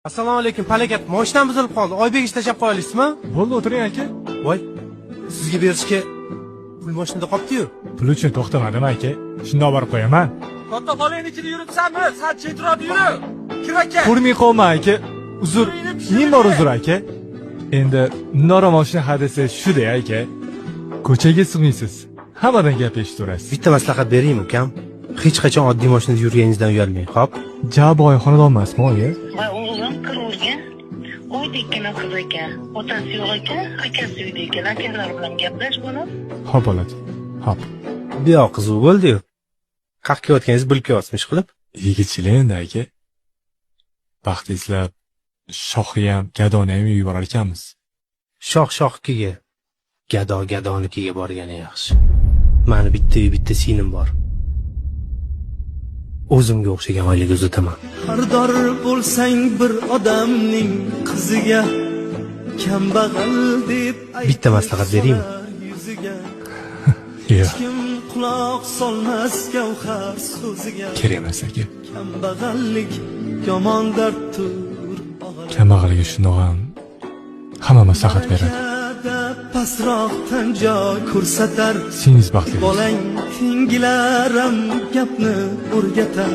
Assalomu alaykum, palakat. Mashinam buzilib qoldi. Oybek ishlashab qo'yalisizmi? Bo'ldi, o'tiring aka. Voy. Sizga berishga pul mashinada qolibdi-yu. Pul uchun to'xtamadim aka. Shunday olib borib qo'yaman. Katta xolayni ichida yuribsanmi? Sal chetroqda yur. Kir aka. Ko'rmay qolma aka. Uzr. Ming bor uzr aka. Endi Nora mashina hadisi shu-da aka. Ko'chaga sig'maysiz. Hammadan gap eshitaverasiz. Bitta maslahat beraymi, ukam? Hech qachon oddiy mashinada yurganingizdan uyalmang, xo'p? Jaboy xonadon emasmi, oyi? Va o'g'lim qiruvga oydekkina qiz ekan. Otasi yo'q ekan, akasi uyda ekan. Akalar bilan gaplash bo'lib. Hop bo'ladi. Hop. Buyoq qizuv bo'ldi-yu. Qaqqa yotganingiz bilib qo'yapsiz qilib. Yigitchilar endi aka. Vaqt izlab shoxi ham, gadoni ham uyib borar ekanmiz. Shoh-shohkiga, gado-gadonikiga borgani yaxshi. Mani bitta uy, bitta singlim bor. O'zimga o'xshagan oilaga uzataman. Xardor bo'lsang bir odamning qiziga kambag'al deb Bitta maslahat beraymi? Yo'q, kim quloq solmas gavhar so'ziga. kerak emas aka. Kambag'allik yomon darddir. Kambag'alga shundoq ham hamma maslahat beradi. Pastroqdan joy ko'rsatar. Singiz baxtli. Bolang tingilaram gapni o'rgatar.